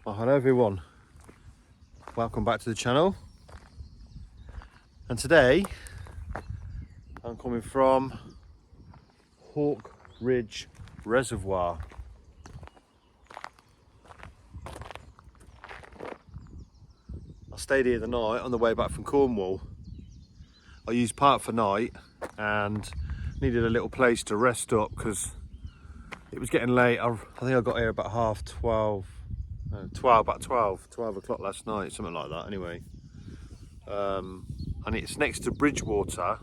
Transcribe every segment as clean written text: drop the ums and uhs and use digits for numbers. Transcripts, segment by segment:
Well, hello everyone, welcome back to the channel. And today I'm coming from Hawk Ridge Reservoir. I stayed here the night on the way back from Cornwall. I used part for night and needed a little place to rest up because it was getting late. I think I got here about about 12 o'clock last night, something like that anyway. And it's next to Bridgewater,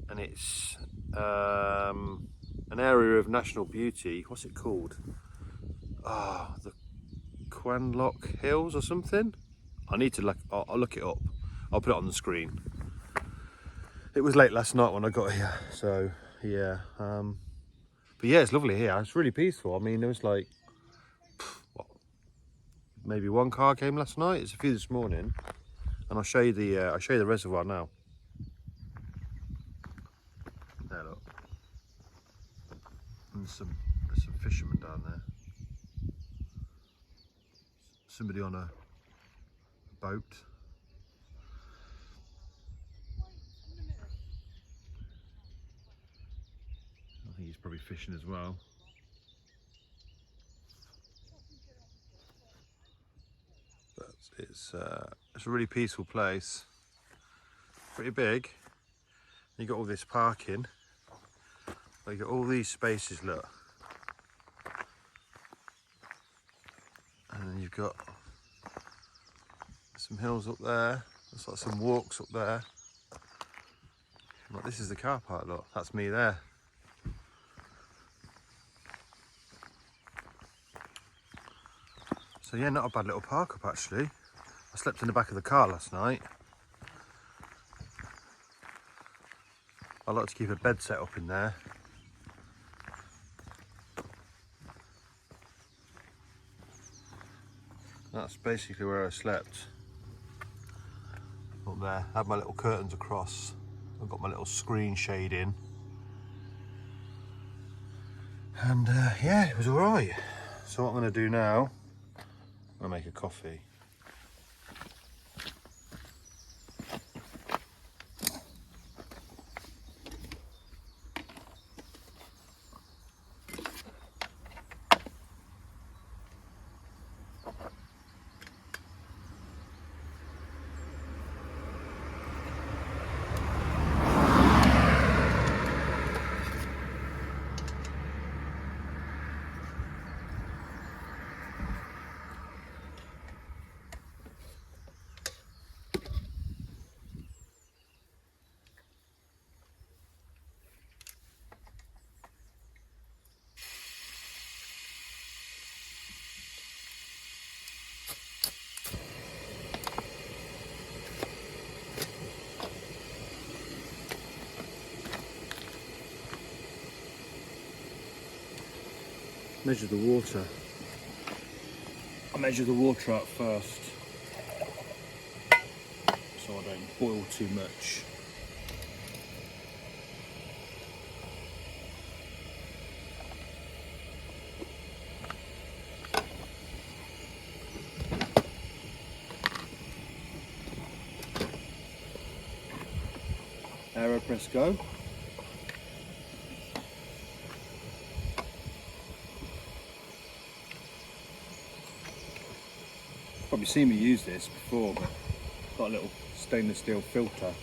and it's an area of national beauty. What's it called? The Quantock Hills or something? I need to look, I'll look it up. I'll put it on the screen. It was late last night when I got here, so yeah. But yeah, it's lovely here. It's really peaceful. I mean, there was like, what, maybe one car came last night. It's a few this morning, and I'll show you the reservoir now. There, look. And there's some fishermen down there. Somebody on a boat. I think he's probably fishing as well. But it's a really peaceful place. Pretty big. You got all this parking. You got all these spaces, look. And then you've got some hills up there. There's like some walks up there. Like, this is the car park, look. That's me there. So yeah, not a bad little park up actually. I slept in the back of the car last night. I like to keep a bed set up in there. That's basically where I slept. Up there, I had my little curtains across. I've got my little screen shade in. And yeah, it was all right. So what I'm gonna do now, I'm gonna make a coffee. Measure the water. I measure the water out first, so I don't boil too much. Aeropress go. Probably seen me use this before, but got a little stainless steel filter.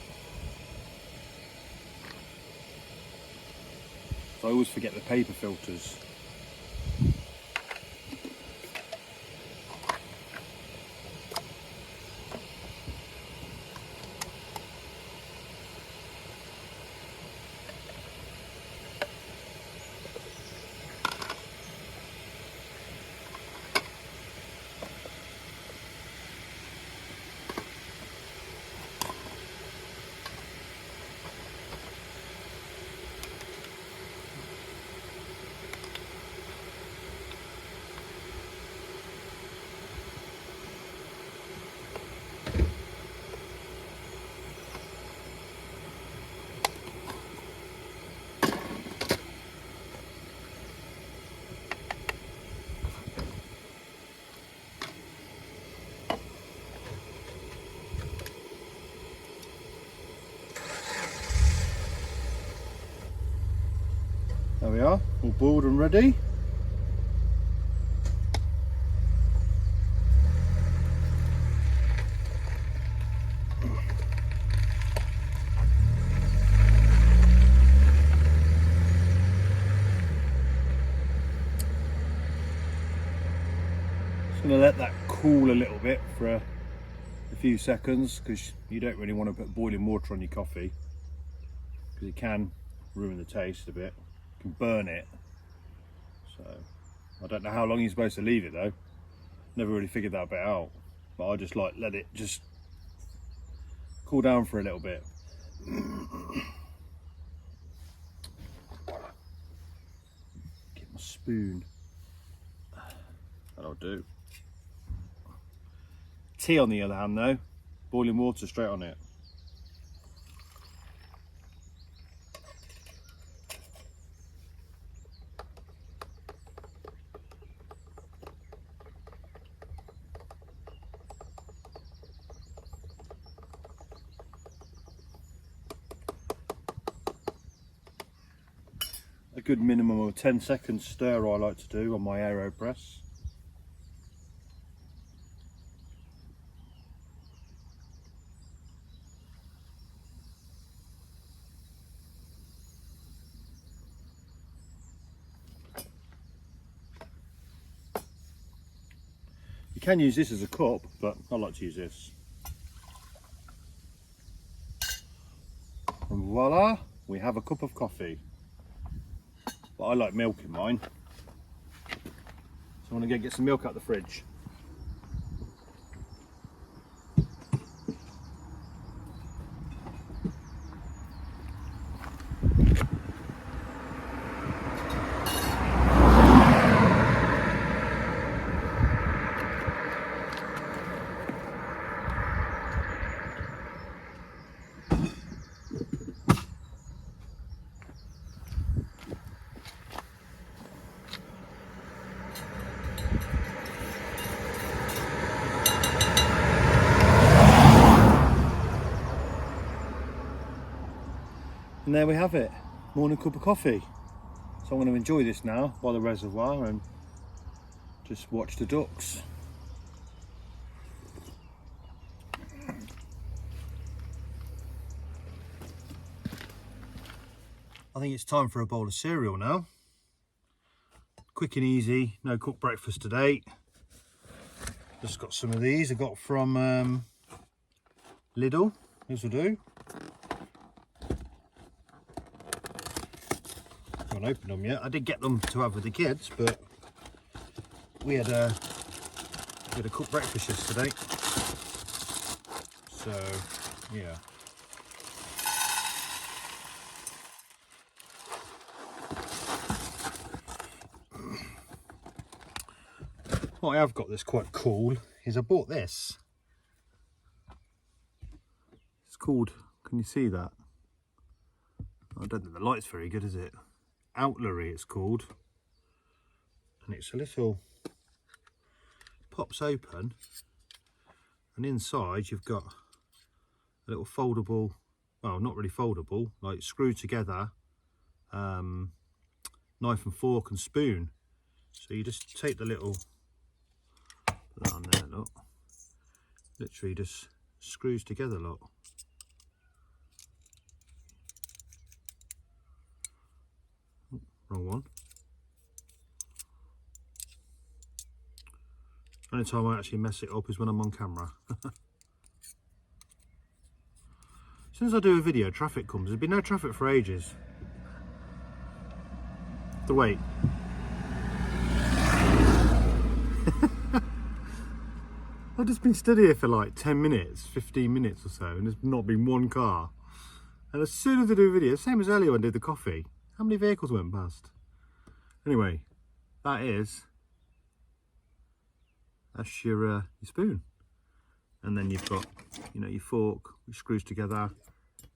So I always forget the paper filters. boiled and ready. Just going to let that cool a little bit for a few seconds, because you don't really want to put boiling water on your coffee, because it can ruin the taste a bit, it can burn it. So I don't know how long you're supposed to leave it though, never really figured that bit out, but I just like let it just cool down for a little bit. Get my spoon, that'll do. Tea on the other hand though, boiling water straight on it. A good minimum of 10 seconds stir I like to do on my AeroPress. You can use this as a cup, but I like to use this. And voila, we have a cup of coffee. But I like milk in mine. So I want to go get some milk out of the fridge. And there we have it, morning cup of coffee. So I'm going to enjoy this now by the reservoir and just watch the ducks. I think it's time for a bowl of cereal now. Quick and easy, no cooked breakfast today. Just got some of these I got from Lidl, this will do. I haven't opened them yet. I did get them to have with the kids, but we had a cooked breakfast yesterday. So yeah. What I have got that's quite cool is I bought this. It's called, can you see that? I don't think the light's very good, is it? Outlery it's called, and it's a little, pops open, and inside you've got a little foldable, well not really foldable, like screwed together knife and fork and spoon. So you just take the little, put that on there, look, literally just screws together, look. Wrong one. Only time I actually mess it up is when I'm on camera. As soon as I do a video, traffic comes. There's been no traffic for ages. Have to wait. I've just been stood here for like 10 minutes, 15 minutes or so, and there's not been one car. And as soon as I do a video, same as earlier when I did the coffee, how many vehicles went past? Anyway, that's your spoon. And then you've got, you know, your fork, which screws together.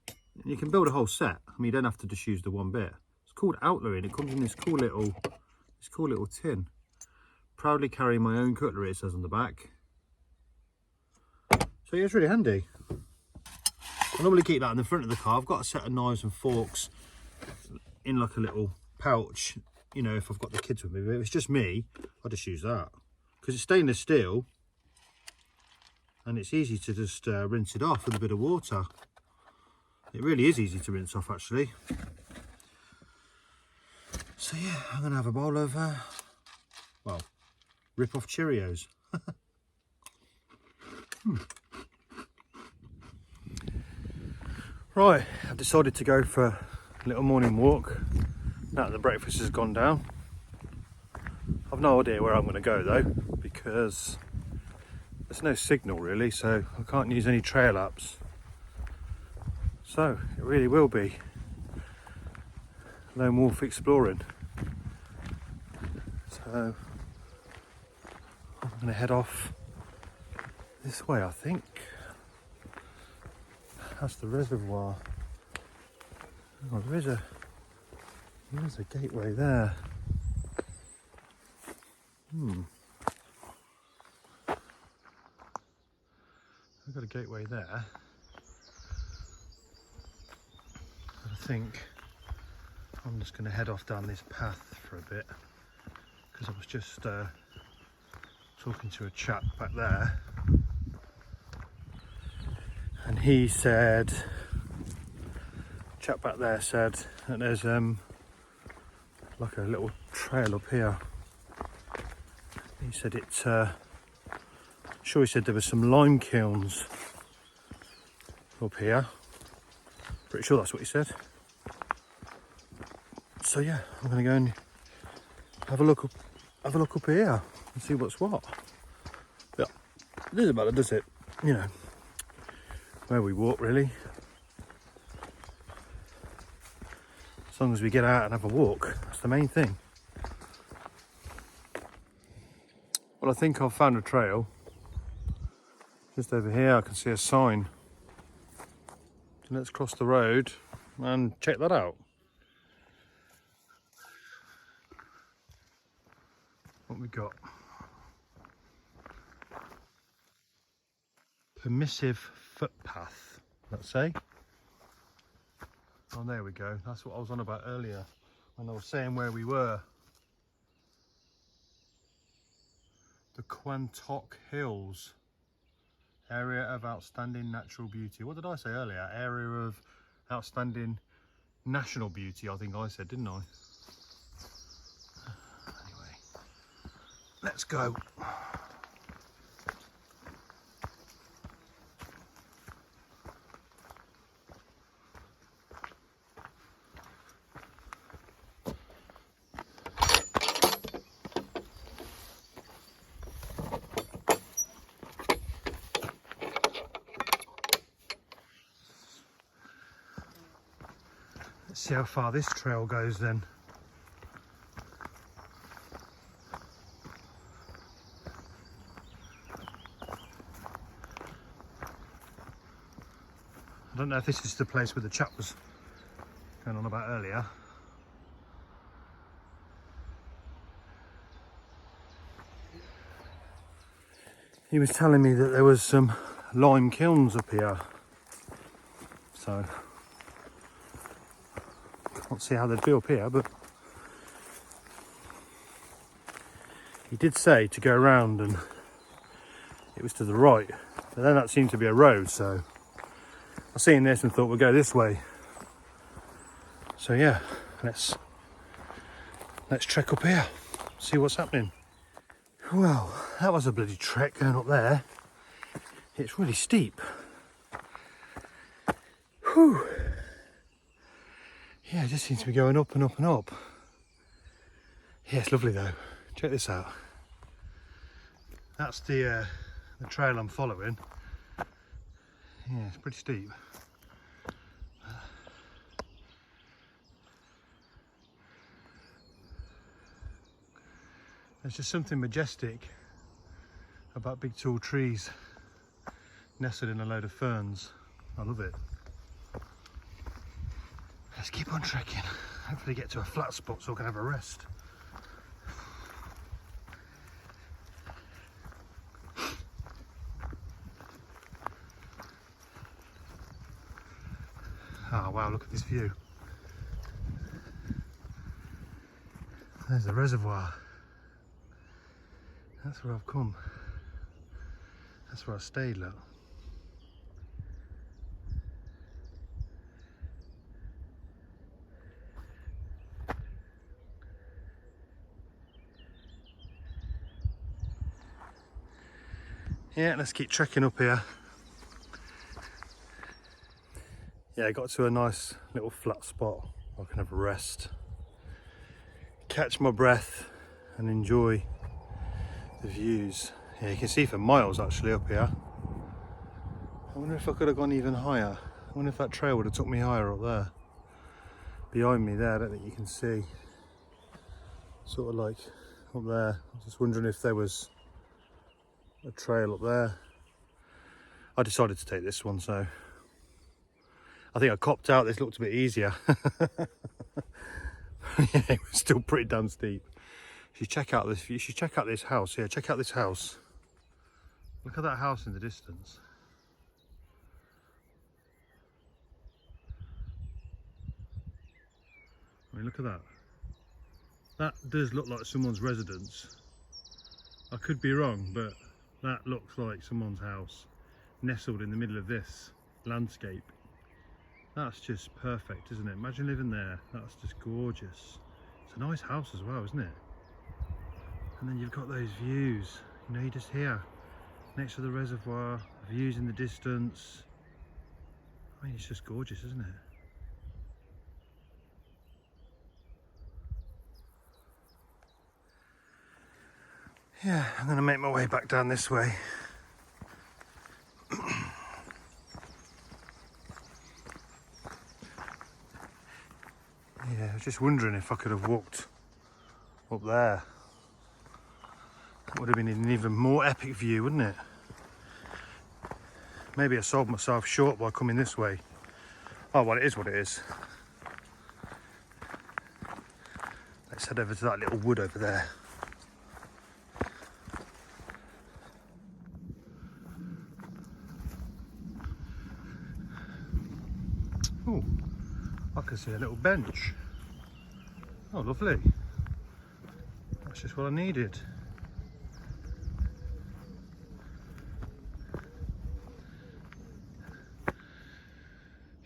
And you can build a whole set. I mean, you don't have to just use the one bit. It's called Outlery, and it comes in this cool little tin. Proudly carrying my own cutlery, it says on the back. So yeah, it's really handy. I normally keep that in the front of the car. I've got a set of knives and forks in like a little pouch, you know, if I've got the kids with me. But if it's just me, I'll just use that because it's stainless steel and it's easy to just rinse it off with a bit of water. It really is easy to rinse off, actually. So yeah, I'm gonna have a bowl of well, rip off Cheerios. Right, I've decided to go for a little morning walk now that the breakfast has gone down. I've no idea where I'm going to go though, because there's no signal really, so I can't use any trail apps. So it really will be lone wolf exploring. So I'm going to head off this way, I think. That's the reservoir. Oh, there is a gateway there. I've got a gateway there. But I think I'm just going to head off down this path for a bit, because I was just talking to a chap back there, and he said, chap back there said that there's like a little trail up here. He said it's sure he said there was some lime kilns up here. Pretty sure that's what he said. So yeah, I'm gonna go and have a look up here and see what's what. But it doesn't matter, does it? You know, where we walk really. As long as we get out and have a walk, that's the main thing. Well, I think I've found a trail. Just over here I can see a sign. So let's cross the road and check that out. What we got? Permissive footpath, let's say. Oh, there we go. That's what I was on about earlier when I was saying where we were. The Quantock Hills. Area of outstanding natural beauty. What did I say earlier? Area of outstanding national beauty, I think I said, didn't I? Anyway, let's go. Let's see how far this trail goes then. I don't know if this is the place where the chap was going on about earlier. He was telling me that there was some lime kilns up here. So can't see how they'd be up here, but he did say to go around and it was to the right, but then that seemed to be a road, so I seen this and thought we'll go this way. So yeah, let's trek up here, see what's happening. Well, that was a bloody trek going up there. It's really steep. Whew. Yeah, it just seems to be going up and up and up. Yeah, it's lovely though. Check this out. That's the trail I'm following. Yeah, it's pretty steep. There's just something majestic about big tall trees nestled in a load of ferns. I love it. Let's keep on trekking. Hopefully get to a flat spot so I can have a rest. Oh wow, look at this view. There's the reservoir. That's where I've come. That's where I stayed, look. Yeah, let's keep trekking up here. Yeah, I got to a nice little flat spot where I can have a rest, catch my breath and enjoy the views. Yeah, you can see for miles actually up here. I wonder if I could have gone even higher. I wonder if that trail would have took me higher up there. Behind me there, I don't think you can see. Sort of like up there. I was just wondering if there was a trail up there. I decided to take this one, so I think I copped out. This looked a bit easier. Yeah, it was still pretty damn steep. You should check out this. You should check out this house. Yeah, check out this house. Look at that house in the distance. I mean, look at that. That does look like someone's residence. I could be wrong, but that looks like someone's house nestled in the middle of this landscape. That's just perfect, isn't it? Imagine living there. That's just gorgeous. It's a nice house as well, isn't it? And then you've got those views. You know, you're just here next to the reservoir, views in the distance. I mean, it's just gorgeous, isn't it? Yeah, I'm going to make my way back down this way. Yeah, I was just wondering if I could have walked up there. That would have been an even more epic view, wouldn't it? Maybe I sold myself short by coming this way. Oh, well, it is what it is. Let's head over to that little wood over there. Oh, I can see a little bench. Oh, lovely. That's just what I needed.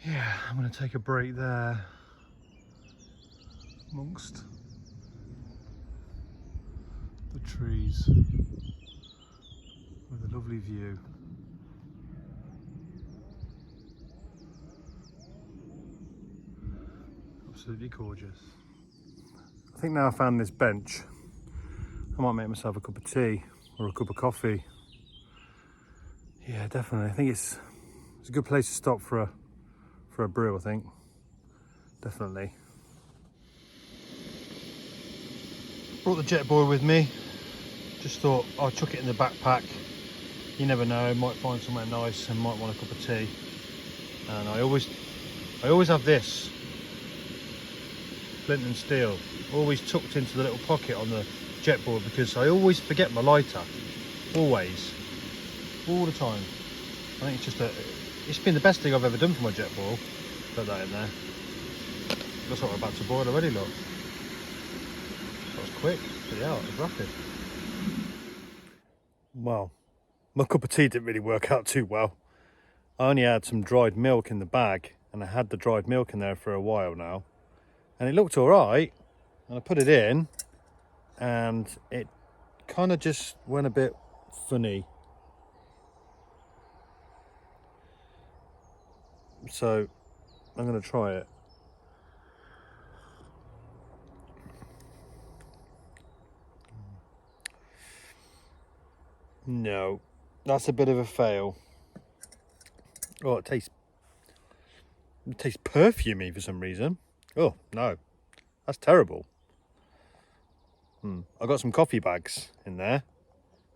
Yeah, I'm going to take a break there amongst the trees with a lovely view. Absolutely gorgeous. I think now I found this bench, I might make myself a cup of tea or a cup of coffee. Yeah, definitely. I think it's a good place to stop for a brew, I think. Definitely. Brought the jetboard with me. Just thought I'll chuck it in the backpack. You never know, might find somewhere nice and might want a cup of tea. And I always have this flint and steel always tucked into the little pocket on the jetboard because I always forget my lighter. Always. All the time. I think it's been the best thing I've ever done for my jetboard. Put that in there. Looks like we're about to boil already, look. That was quick. But yeah, it was rapid. Well, my cup of tea didn't really work out too well. I only had some dried milk in the bag, and I had the dried milk in there for a while now. And it looked alright, and I put it in, and it kind of just went a bit funny. So I'm going to try it. No, that's a bit of a fail. Oh, it tastes perfumey for some reason. Oh no, that's terrible. I got some coffee bags in there.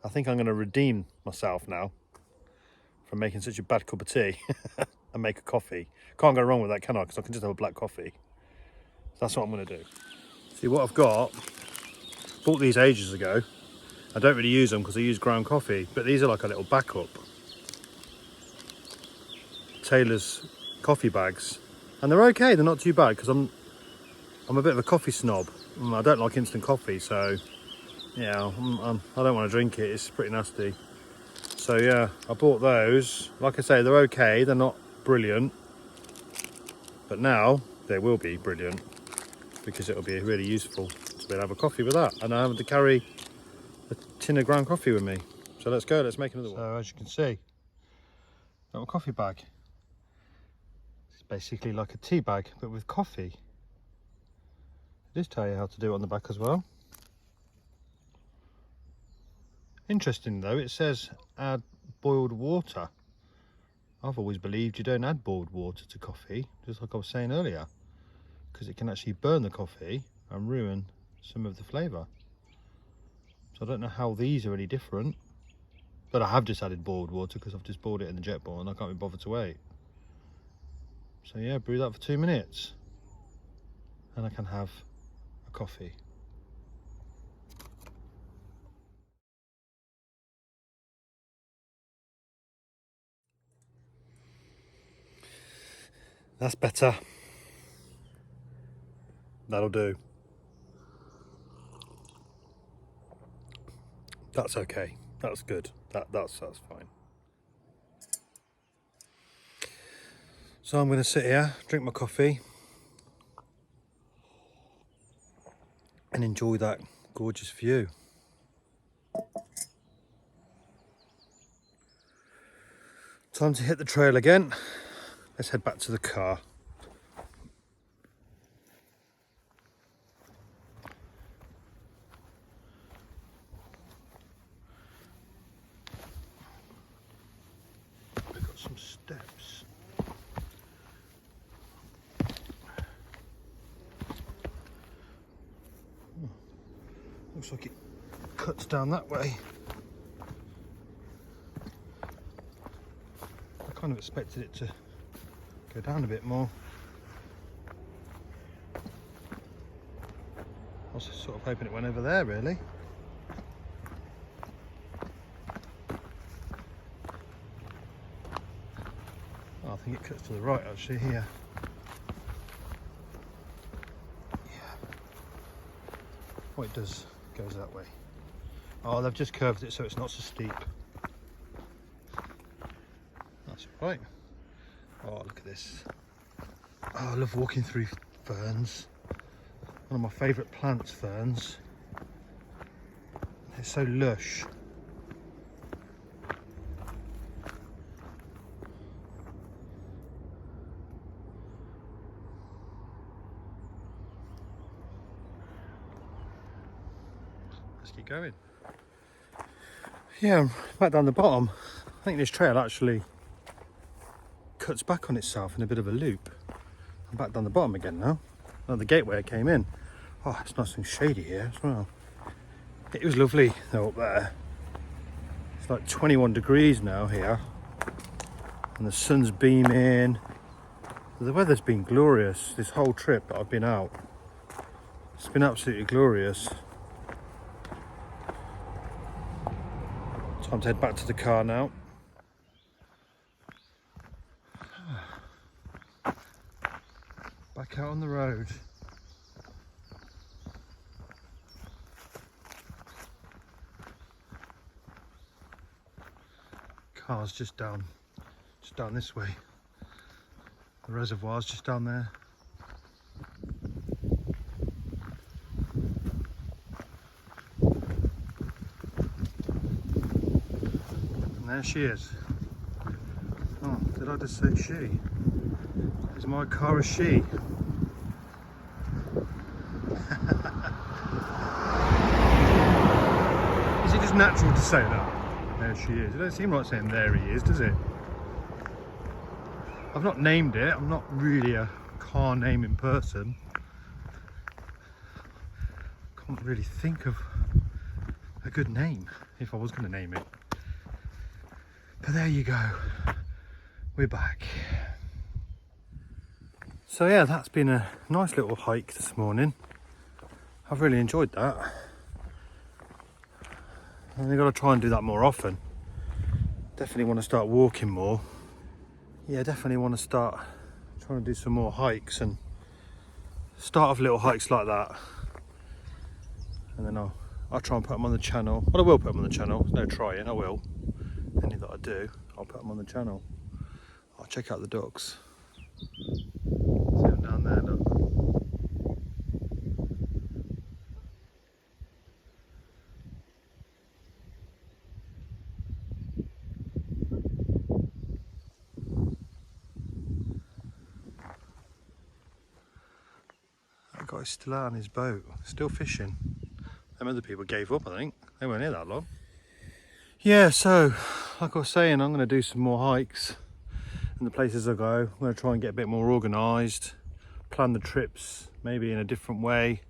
I think I'm going to redeem myself now for making such a bad cup of tea and make a coffee. Can't go wrong with that, can I? Because I can just have a black coffee. So that's what I'm going to do. See what I've got. Bought these ages ago. I don't really use them because I use ground coffee, but these are like a little backup. Taylor's coffee bags, and they're okay. They're not too bad because I'm a bit of a coffee snob. I don't like instant coffee, so yeah, I don't want to drink it. It's pretty nasty. So yeah, I bought those. Like I say, they're okay. They're not brilliant, but now they will be brilliant because it'll be really useful to be able to have a coffee with that, and I having to carry a tin of ground coffee with me. So let's go. Let's make another one. So as you can see, got a coffee bag. It's basically like a tea bag, but with coffee. It does tell you how to do it on the back as well. Interesting though, it says add boiled water. I've always believed you don't add boiled water to coffee, just like I was saying earlier, because it can actually burn the coffee and ruin some of the flavour. So I don't know how these are any different, but I have just added boiled water because I've just boiled it in the jet boil and I can't be bothered to wait. So yeah, brew that for 2 minutes and I can have a coffee. That's better. That'll do. That's okay. That's good. That's fine. So I'm going to sit here, drink my coffee, and enjoy that gorgeous view. Time to hit the trail again. Let's head back to the car. We've got some steps. Looks like it cuts down that way. I kind of expected it to go down a bit more. I was sort of hoping it went over there really. Oh, I think it cuts to the right actually here. Yeah. Oh, it does. Goes that way. Oh, they've just curved it so it's not so steep. That's right. Oh, look at this. Oh, I love walking through ferns. One of my favourite plants, ferns. They're so lush. Let's keep going. Yeah, I'm back down the bottom. I think this trail actually cuts back on itself in a bit of a loop. I'm back down the bottom again now. Oh, the gateway I came in. Oh, it's nice and shady here as well. It was lovely though up there. It's like 21 degrees now here. And the sun's beaming. The weather's been glorious this whole trip that I've been out. It's been absolutely glorious. Time to head back to the car now. Back out on the road. Car's just down this way. The reservoir's just down there. And there she is. Oh, did I just say she? Is my car a she? Is it just natural to say that? There she is. It don't seem like saying there he is, does it? I've not named it. I'm not really a car naming person. Can't really think of a good name if I was going to name it. But there you go. We're back. So yeah, that's been a nice little hike this morning. I've really enjoyed that. And I've got to try and do that more often. Definitely want to start walking more. Yeah, definitely want to start trying to do some more hikes and start off little hikes like that. and then I'll try and put them on the channel. Well, I will put them on the channel. There's no trying. I will. Any that I do, I'll put them on the channel. I'll check out the ducks. See them down there, look. That guy's still out on his boat, still fishing. Them other people gave up, I think. They weren't here that long. Yeah, so, like I was saying, I'm going to do some more hikes in the places I go. I'm going to try and get a bit more organised, plan the trips maybe in a different way,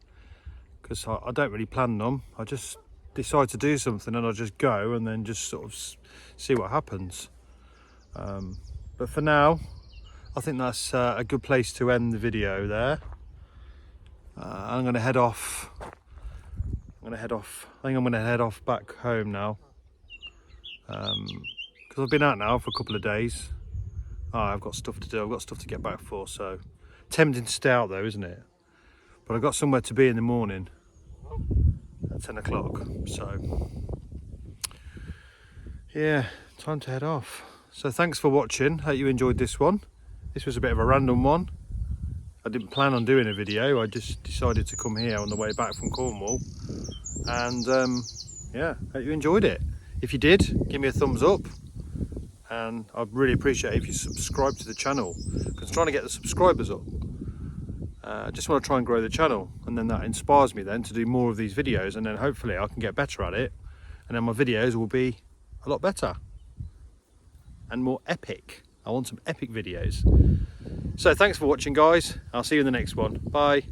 because I don't really plan them. I just decide to do something and I just go and then just sort of see what happens. But for now, I think that's a good place to end the video there. I'm going to head off. I think I'm going to head off back home now. Because I've been out now for a couple of days. I've got stuff to do, I've got stuff to get back for, so tempting to stay out though, isn't it? But I've got somewhere to be in the morning at 10 o'clock, so yeah, time to head off. So thanks for watching, hope you enjoyed this one. This was a bit of a random one. I didn't plan on doing a video, I just decided to come here on the way back from Cornwall, and yeah, hope you enjoyed it. If you did, give me a thumbs up, and I'd really appreciate it if you subscribe to the channel, because I'm trying to get the subscribers up. I just want to try and grow the channel, and then that inspires me then to do more of these videos, and then hopefully I can get better at it, and then my videos will be a lot better and more epic. I want some epic videos. So thanks for watching, guys. I'll see you in the next one. Bye.